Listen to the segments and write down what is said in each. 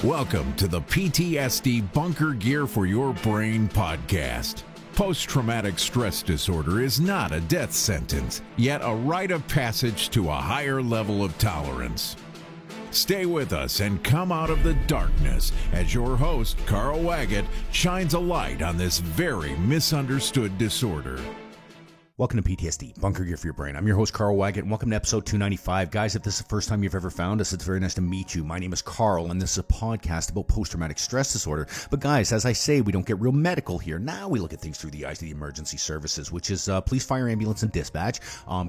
Welcome to the PTSD Bunker Gear for Your Brain podcast. Post-traumatic stress disorder is not a death sentence, yet a rite of passage to a higher level of tolerance. Stay with us and come out of the darkness as your host, Carl Waggett, shines a light on this very misunderstood disorder. Welcome to PTSD, Bunker Gear for Your Brain. I'm your host, Carl Waggett, and welcome to episode 295. Guys, if this is the first time you've ever found us, it's very nice to meet you. My name is Carl, and this is a podcast about post-traumatic stress disorder. But guys, as I say, we don't get real medical here. Now we look at things through the eyes of the emergency services, which is police, fire, ambulance, and dispatch,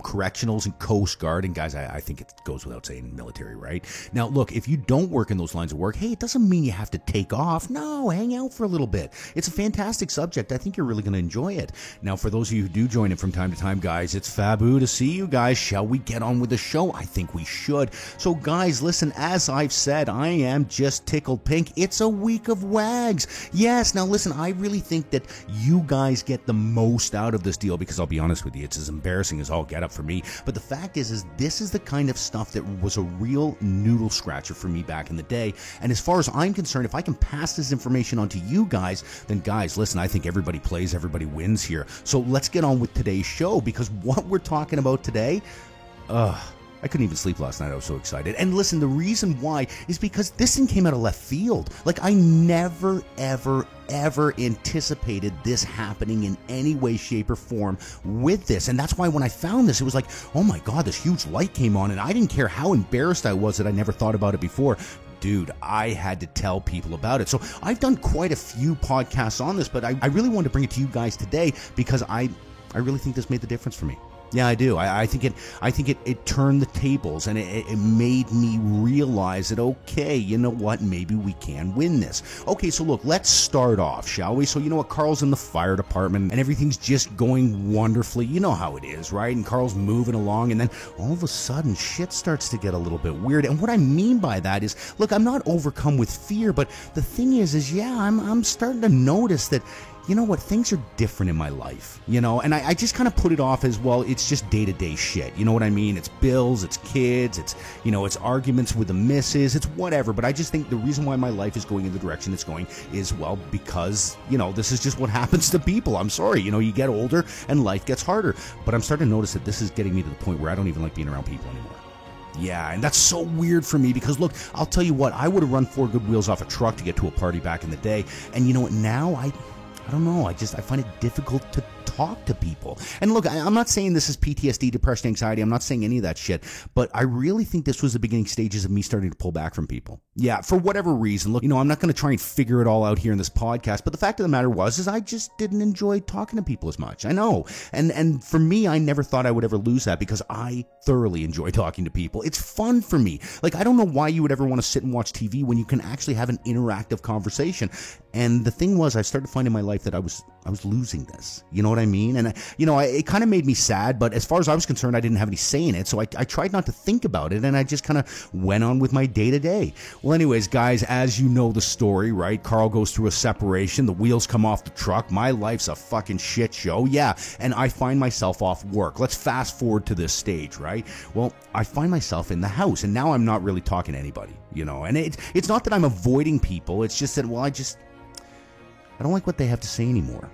correctionals, and Coast Guard. And guys, I think it goes without saying military, right? Now, look, if you don't work in those lines of work, hey, it doesn't mean you have to take off. No, hang out for a little bit. It's a fantastic subject. I think you're really going to enjoy it. Now, for those of you who do join it from time to time, guys, it's fabu to see you guys. Shall we get on with the show? I think we should. So guys, listen, as I've said, I am just tickled pink. It's a week of WAGs. Yes, now listen, I really think that you guys get the most out of this deal because I'll be honest with you, it's as embarrassing as all get up for me. But the fact is this is the kind of stuff that was a real noodle scratcher for me back in the day. And as far as I'm concerned, if I can pass this information on to you guys, then guys, listen, I think everybody plays, everybody wins here. So let's get on with today's show, because what we're talking about today, I couldn't even sleep last night. I was so excited. And listen, the reason why is because this thing came out of left field. Like, I never, ever anticipated this happening in any way, shape, or form with this. And that's why when I found this, it was like, oh my God, this huge light came on, and I didn't care how embarrassed I was that I never thought about it before. Dude, I had to tell people about it. So I've done quite a few podcasts on this, but I really wanted to bring it to you guys today because I really think this made the difference for me. Yeah, I do. I think it turned the tables, and it made me realize that, okay, you know what, maybe we can win this. Okay, so look, let's start off, shall we? So you know what, Carl's in the fire department, and everything's just going wonderfully. You know how it is, right? And Carl's moving along, and then all of a sudden, shit starts to get a little bit weird. And what I mean by that is, look, I'm not overcome with fear, but the thing is yeah, I'm starting to notice that, you know what, things are different in my life, you know, and I just kind of put it off as, well, it's just day-to-day shit, you know what I mean? It's bills, it's kids, it's, you know, it's arguments with the missus, it's whatever, but I just think the reason why my life is going in the direction it's going is, well, because, you know, this is just what happens to people. I'm sorry, you know, you get older and life gets harder, but I'm starting to notice that this is getting me to the point where I don't even like being around people anymore. Yeah, and that's so weird for me because, look, I'll tell you what, I would have run 4 good wheels off a truck to get to a party back in the day, and you know what, now I don't know, I find it difficult to talk to people. And look, I'm not saying this is PTSD, depression, anxiety. I'm not saying any of that shit. But I really think this was the beginning stages of me starting to pull back from people. Yeah, for whatever reason. Look, you know, I'm not going to try and figure it all out here in this podcast. But the fact of the matter is I just didn't enjoy talking to people as much. I know. And for me, I never thought I would ever lose that because I thoroughly enjoy talking to people. It's fun for me. Like, I don't know why you would ever want to sit and watch TV when you can actually have an interactive conversation. And the thing was, I started finding in my life that I was losing this. You know what I mean? And, you know, it kind of made me sad, but as far as I was concerned, I didn't have any say in it. So I tried not to think about it, and I just kind of went on with my day-to-day. Well, anyways, guys, as you know the story, right? Carl goes through a separation. The wheels come off the truck. My life's a fucking shit show. Yeah. And I find myself off work. Let's fast forward to this stage, right? Well, I find myself in the house, and now I'm not really talking to anybody, you know? And it's not that I'm avoiding people. It's just that, well, I don't like what they have to say anymore.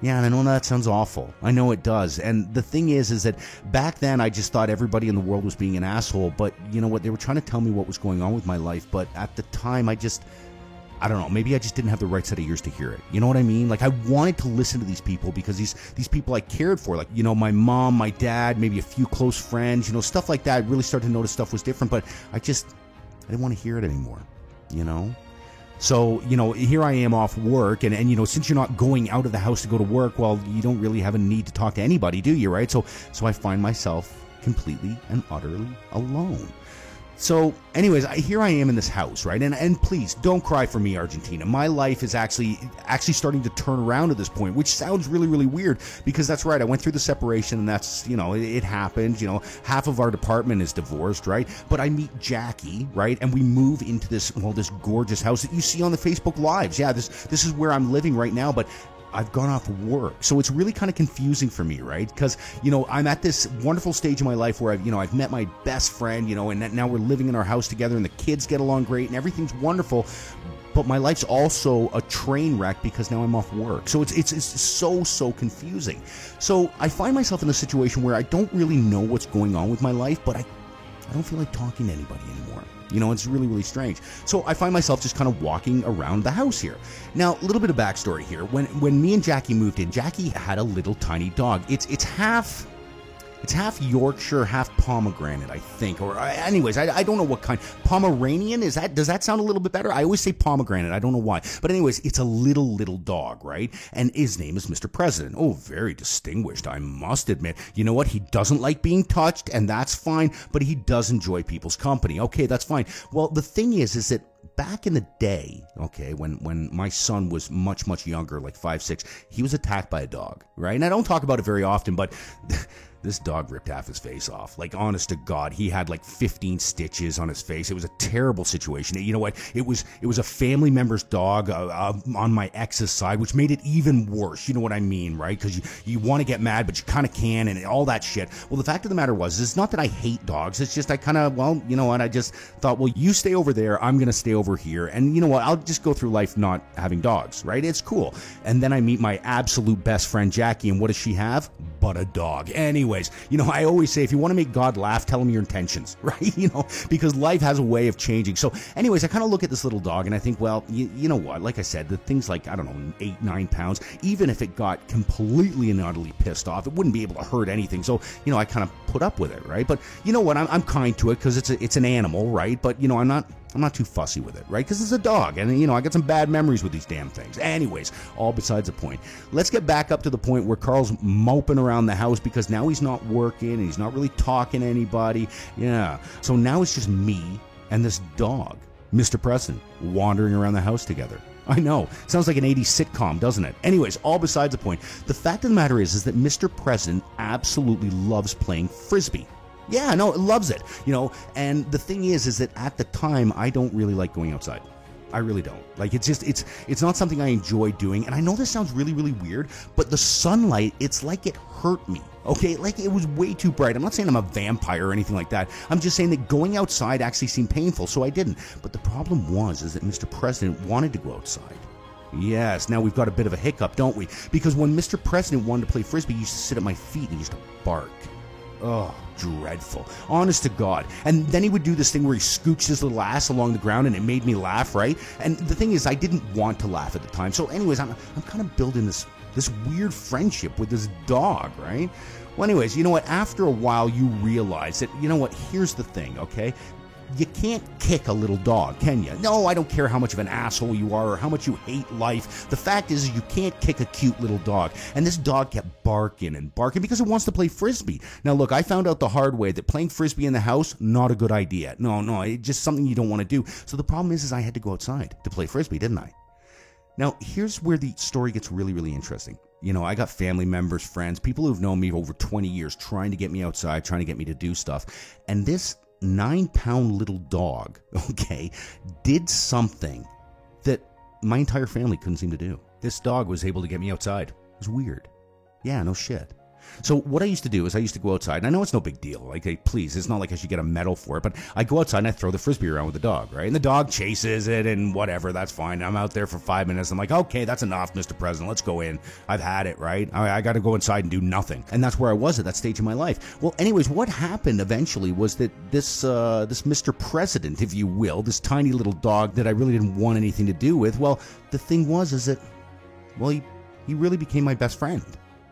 Yeah, and I know that sounds awful. I know it does. And the thing is that back then I just thought everybody in the world was being an asshole. But you know what? They were trying to tell me what was going on with my life. But at the time, I don't know. Maybe I just didn't have the right set of ears to hear it. You know what I mean? Like, I wanted to listen to these people because these people I cared for, like, you know, my mom, my dad, maybe a few close friends, you know, stuff like that. I really started to notice stuff was different. But I didn't want to hear it anymore, you know? So, you know, here I am off work, and you know, since you're not going out of the house to go to work, well, you don't really have a need to talk to anybody, do you, right? So I find myself completely and utterly alone. So anyways, here I am in this house, right? And please don't cry for me, Argentina. My life is actually starting to turn around at this point, which sounds really, really weird because that's right. I went through the separation, and that's, you know, it happened. You know, half of our department is divorced, right? But I meet Jackie, right? And we move into this gorgeous house that you see on the Facebook Lives. Yeah, this is where I'm living right now, but I've gone off work. So it's really kind of confusing for me, right? Because, I'm at this wonderful stage in my life where I've met my best friend, and now we're living in our house together and the kids get along great and everything's wonderful. But my life's also a train wreck because now I'm off work. So it's so confusing. So I find myself in a situation where I don't really know what's going on with my life, but I don't feel like talking to anybody anymore. It's really, really strange. So I find myself just kind of walking around the house here. Now, a little bit of backstory here. When me and Jackie moved in, Jackie had a little tiny dog. It's half Yorkshire, half pomegranate, I think. Or anyways, I don't know what kind. Pomeranian, does that sound a little bit better? I always say pomegranate. I don't know why. But anyways, it's a little dog, right? And his name is Mr. President. Oh, very distinguished, I must admit. You know what? He doesn't like being touched, and that's fine, but he does enjoy people's company. Okay, that's fine. Well, the thing is that back in the day, okay, when my son was much, much younger, like 5, 6, he was attacked by a dog, right? And I don't talk about it very often, but this dog ripped half his face off. Like, honest to God, he had like 15 stitches on his face. It was a terrible situation. You know what? It was a family member's dog on my ex's side, which made it even worse. You know what I mean, right? Because you want to get mad, but you kind of can, and all that shit. Well, the fact of the matter was, it's not that I hate dogs. It's just I kind of, well, you know what? I just thought, well, you stay over there. I'm going to stay over here. And you know what? I'll just go through life not having dogs, right? It's cool. And then I meet my absolute best friend, Jackie, and what does she have? But a dog. Anyways, I always say, if you want to make God laugh, tell him your intentions, right? Because life has a way of changing. So anyways, I kind of look at this little dog and I think, well, you know what? Like I said, the thing's like, I don't know, 8, 9 pounds. Even if it got completely and utterly pissed off, it wouldn't be able to hurt anything. So, I kind of put up with it, right? But you know what? I'm kind to it because it's an animal, right? But, I'm not too fussy with it, right? Because it's a dog, and, I got some bad memories with these damn things. Anyways, all besides the point. Let's get back up to the point where Carl's moping around the house because now he's not working, and he's not really talking to anybody. Yeah. So now it's just me and this dog, Mr. President, wandering around the house together. I know. Sounds like an 80s sitcom, doesn't it? Anyways, all besides the point. The fact of the matter is that Mr. President absolutely loves playing Frisbee. Yeah, no, loves it, and the thing is that at the time, I don't really like going outside. I really don't. Like, it's not something I enjoy doing, and I know this sounds really, really weird, but the sunlight, it's like it hurt me, okay? Like, it was way too bright. I'm not saying I'm a vampire or anything like that. I'm just saying that going outside actually seemed painful, so I didn't. But the problem is that Mr. President wanted to go outside. Yes, now we've got a bit of a hiccup, don't we? Because when Mr. President wanted to play Frisbee, he used to sit at my feet and he used to bark. Oh, dreadful. Honest to God. And then he would do this thing where he scooched his little ass along the ground, and it made me laugh, right? And the thing is, I didn't want to laugh at the time. So anyways, I'm kind of building this weird friendship with this dog, right? Well, anyways, you know what? After a while, you realize that, you know what? Here's the thing, okay? You can't kick a little dog, can you? No, I don't care how much of an asshole you are or how much you hate life. The fact is you can't kick a cute little dog. And this dog kept barking and barking because it wants to play Frisbee. Now, look, I found out the hard way that playing Frisbee in the house, not a good idea. No, it's just something you don't want to do. So the problem is I had to go outside to play Frisbee, didn't I? Now, here's where the story gets really, really interesting. I got family members, friends, people who've known me over 20 years trying to get me outside, trying to get me to do stuff. And this 9-pound little dog, okay, did something that my entire family couldn't seem to do. This dog was able to get me outside. It was weird. Yeah, no shit. So what I used to do is I used to go outside, and I know it's no big deal. Like, hey, please, it's not like I should get a medal for it, but I go outside and I throw the Frisbee around with the dog, right? And the dog chases it and whatever, that's fine. I'm out there for 5 minutes. I'm like, okay, that's enough, Mr. President. Let's go in. I've had it, right? I got to go inside and do nothing. And that's where I was at that stage of my life. Well, anyways, what happened eventually was that this Mr. President, if you will, this tiny little dog that I really didn't want anything to do with, well, the thing is that, well, he really became my best friend.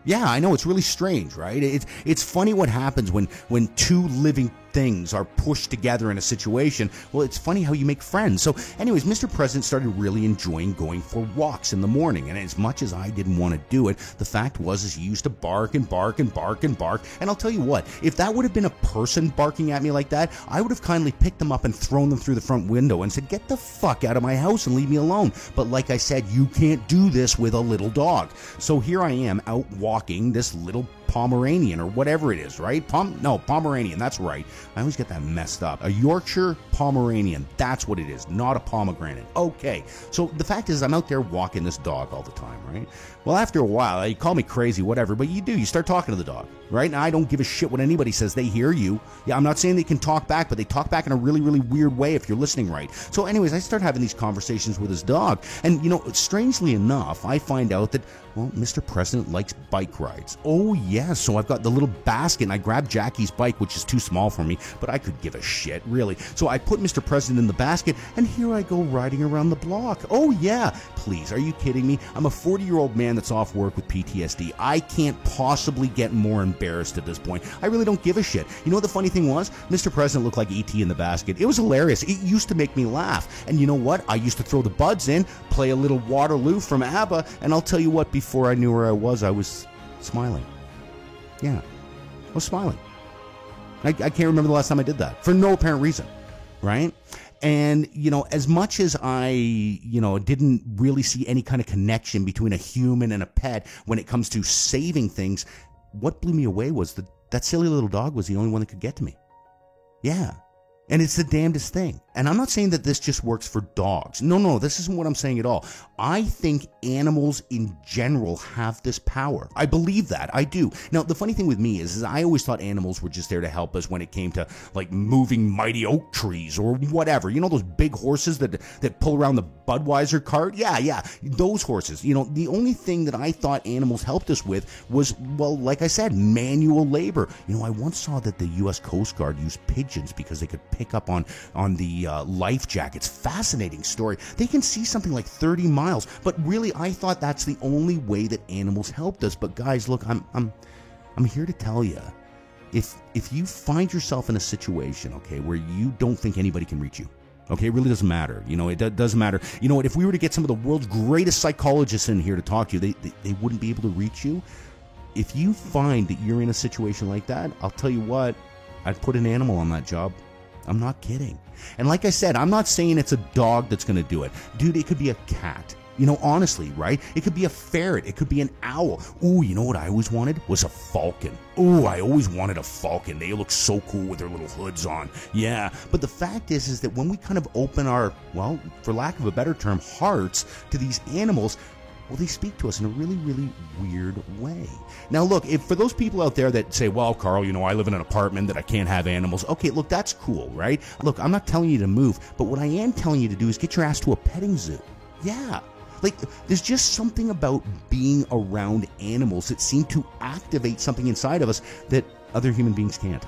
Yeah, I know, it's really strange, right? It's funny what happens when two living things are pushed together in a situation. Well, it's funny how you make friends. So anyways, Mr. President started really enjoying going for walks in the morning. And as much as I didn't want to do it, the fact was he used to bark and bark and bark and bark. And I'll tell you what, if that would have been a person barking at me like that, I would have kindly picked them up and thrown them through the front window and said, get the fuck out of my house and leave me alone. But like I said, you can't do this with a little dog. So here I am out walking this little Pomeranian or whatever it is, right? Pomeranian, that's right. I always get that messed up. A Yorkshire Pomeranian, that's what it is, not a pomegranate. Okay, so the fact is I'm out there walking this dog all the time, right? Well, after a while, you call me crazy, whatever, but you start talking to the dog, right? And I don't give a shit what anybody says. They hear you. Yeah, I'm not saying they can talk back, but they talk back in a really, really weird way if you're listening right. So anyways, I start having these conversations with his dog. And, strangely enough, I find out that, well, Mr. President likes bike rides. Oh, yeah, so I've got the little basket, and I grabbed Jackie's bike, which is too small for me, but I could give a shit, really. So I put Mr. President in the basket, and here I go riding around the block. Oh, yeah. Please, are you kidding me? I'm a 40-year-old man that's off work with PTSD. I can't possibly get more embarrassed at this point. I really don't give a shit. You know what the funny thing was? Mr. President looked like E.T. in the basket. It was hilarious. It used to make me laugh. And you know what? I used to throw the buds in, play a little Waterloo from ABBA, and I'll tell you what, before I knew where I was smiling. Yeah, I was smiling. I can't remember the last time I did that, for no apparent reason, right? And, as much as I, didn't really see any kind of connection between a human and a pet when it comes to saving things, what blew me away was that silly little dog was the only one that could get to me. Yeah. And it's the damnedest thing. And I'm not saying that this just works for dogs. No, this isn't what I'm saying at all. I think animals in general have this power. I believe that. I do. Now, the funny thing with me is I always thought animals were just there to help us when it came to, like, moving mighty oak trees or whatever. You know those big horses that pull around the Budweiser cart? Yeah, those horses. The only thing that I thought animals helped us with was, well, like I said, manual labor. I once saw that the U.S. Coast Guard used pigeons because they could pick up on the life jackets. Fascinating story. They can see something like 30 miles, but really I thought that's the only way that animals helped us. But guys, look, I'm here to tell you, if you find yourself in a situation, okay, where you don't think anybody can reach you, okay, it really doesn't matter. It doesn't matter. You know what? If we were to get some of the world's greatest psychologists in here to talk to you, they wouldn't be able to reach you. If you find that you're in a situation like that, I'll tell you what, I'd put an animal on that job. I'm not kidding. And like I said, I'm not saying it's a dog that's going to do it. Dude, it could be a cat. Honestly, right? It could be a ferret. It could be an owl. Ooh, you know what I always wanted? Was a falcon. Ooh, I always wanted a falcon. They look so cool with their little hoods on. Yeah. But the fact is that when we kind of open our, well, for lack of a better term, hearts to these animals, well, they speak to us in a really, really weird way. Now, look, if for those people out there that say, well, Carl, I live in an apartment that I can't have animals. Okay, look, that's cool, right? Look, I'm not telling you to move, but what I am telling you to do is get your ass to a petting zoo. Yeah. Like, there's just something about being around animals that seem to activate something inside of us that other human beings can't.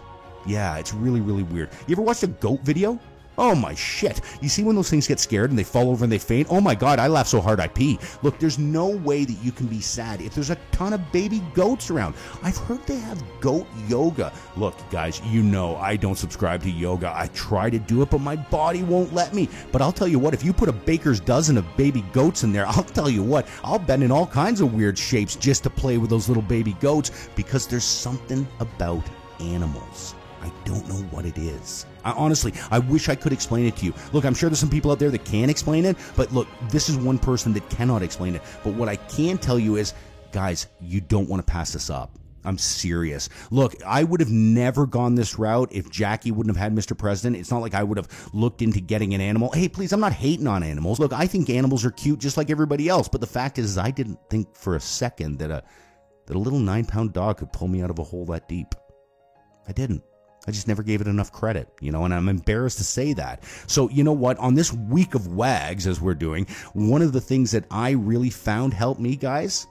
Yeah, it's really, really weird. You ever watched a goat video? Oh my shit. You see when those things get scared and they fall over and they faint? Oh my God, I laugh so hard I pee. Look, there's no way that you can be sad if there's a ton of baby goats around. I've heard they have goat yoga. Look, guys, I don't subscribe to yoga. I try to do it, but my body won't let me. But I'll tell you what, if you put a baker's dozen of baby goats in there, I'll tell you what, I'll bend in all kinds of weird shapes just to play with those little baby goats, because there's something about animals. I don't know what it is. Honestly, I wish I could explain it to you. Look, I'm sure there's some people out there that can explain it, but look, this is one person that cannot explain it. But what I can tell you is, guys, you don't want to pass this up. I'm serious. Look, I would have never gone this route if Jackie wouldn't have had Mr. President. It's not like I would have looked into getting an animal. Hey, please, I'm not hating on animals. Look, I think animals are cute just like everybody else. But the fact is I didn't think for a second that a little 9-pound dog could pull me out of a hole that deep. I didn't. I just never gave it enough credit, and I'm embarrassed to say that. So, you know what? On this week of WAGs, as we're doing, one of the things that I really found helped me, guys,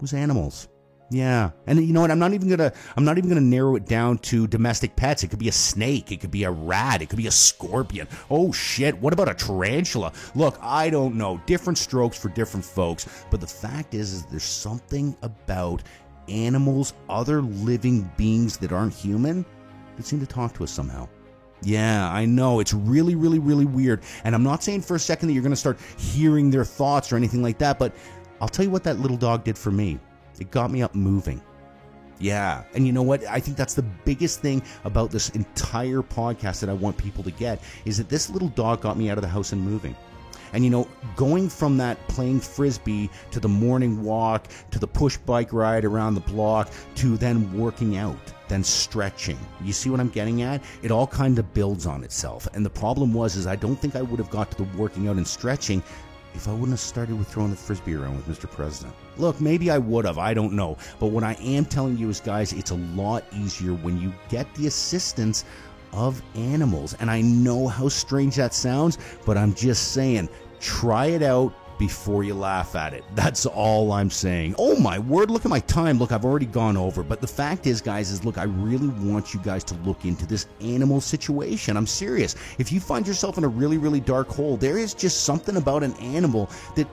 was animals. Yeah. And you know what? I'm not even gonna narrow it down to domestic pets. It could be a snake. It could be a rat. It could be a scorpion. Oh shit. What about a tarantula? Look, I don't know. Different strokes for different folks. But the fact is there's something about animals, other living beings that aren't human, that seem to talk to us somehow. Yeah, I know. It's really, really, really weird. And I'm not saying for a second that you're going to start hearing their thoughts or anything like that, but I'll tell you what that little dog did for me. It got me up moving. Yeah. And you know what? I think that's the biggest thing about this entire podcast that I want people to get, is that this little dog got me out of the house and moving. And, you know, going from that playing Frisbee to the morning walk to the push bike ride around the block to then working out, then stretching. You see what I'm getting at? It all kind of builds on itself. And the problem is I don't think I would have got to the working out and stretching if I wouldn't have started with throwing the Frisbee around with Mr. President. Look, maybe I would have, I don't know. But what I am telling you is, guys, it's a lot easier when you get the assistance of animals. And I know how strange that sounds, but I'm just saying, try it out before you laugh at it. That's all I'm saying. Oh my word, look at my time. Look, I've already gone over. But the fact is, guys, look, I really want you guys to look into this animal situation. I'm serious. If you find yourself in a really, really dark hole, there is just something about an animal that,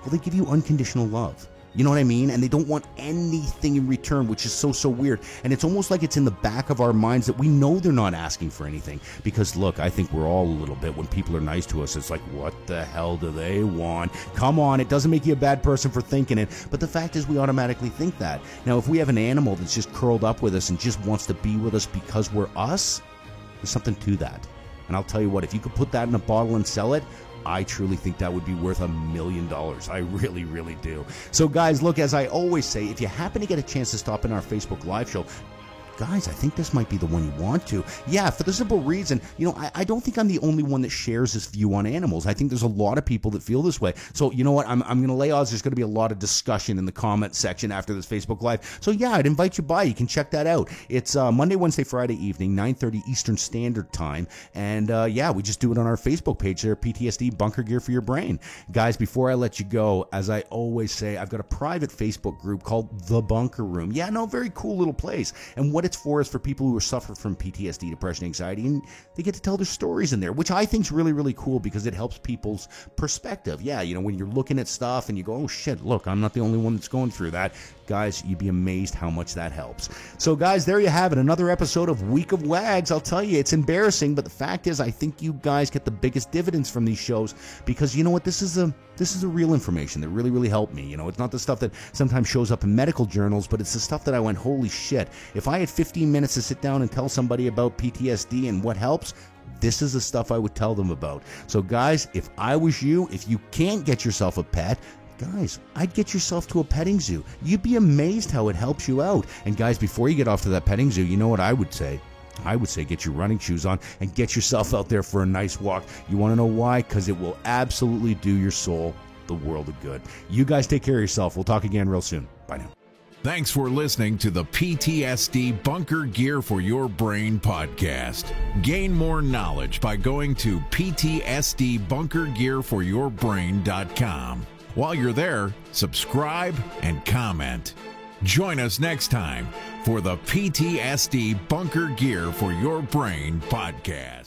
well, they give you unconditional love. You know what I mean? And they don't want anything in return, which is so weird. And it's almost like it's in the back of our minds that we know they're not asking for anything. Because, look, I think we're all a little bit, when people are nice to us, it's like, what the hell do they want? Come on, it doesn't make you a bad person for thinking it. But the fact is, we automatically think that. Now, if we have an animal that's just curled up with us and just wants to be with us because we're us, there's something to that. And I'll tell you what, if you could put that in a bottle and sell it, I truly think that would be worth $1 million. I really, really do. So, guys, look, as I always say, if you happen to get a chance to stop in our Facebook Live show, guys, I think this might be the one you want to. Yeah, for the simple reason, you know, I don't think I'm the only one that shares this view on animals. I think there's a lot of people that feel this way. So, you know what? I'm going to lay odds there's going to be a lot of discussion in the comment section after this Facebook Live. So, yeah, I'd invite you by. You can check that out. It's Monday, Wednesday, Friday evening, 9:30 Eastern Standard Time. And, yeah, we just do it on our Facebook page there, PTSD Bunker Gear for Your Brain. Guys, before I let you go, as I always say, I've got a private Facebook group called The Bunker Room. Yeah, no, very cool little place. And what it's for is for people who are suffering from PTSD, depression, anxiety, and they get to tell their stories in there, which I think is really, really cool because it helps people's perspective. Yeah, you know, when you're looking at stuff and you go, oh shit, look, I'm not the only one that's going through that. Guys, you'd be amazed how much that helps. So, guys, there you have it. Another episode of Week of Wags. I'll tell you, it's embarrassing, but the fact is, I think you guys get the biggest dividends from these shows because, you know what, this is the real information that really, really helped me. You know, it's not the stuff that sometimes shows up in medical journals, but it's the stuff that I went, holy shit. If I had 15 minutes to sit down and tell somebody about PTSD and what helps, this is the stuff I would tell them about. So, guys, if I was you, if you can't get yourself a pet, guys, I'd get yourself to a petting zoo. You'd be amazed how it helps you out. And, guys, before you get off to that petting zoo, you know what I would say? I would say get your running shoes on and get yourself out there for a nice walk. You want to know why? Because it will absolutely do your soul the world of good. You guys take care of yourself. We'll talk again real soon. Bye now. Thanks for listening to the PTSD Bunker Gear for Your Brain podcast. Gain more knowledge by going to ptsdbunkergearforyourbrain.com. While you're there, subscribe and comment. Join us next time for the PTSD Bunker Gear for Your Brain podcast.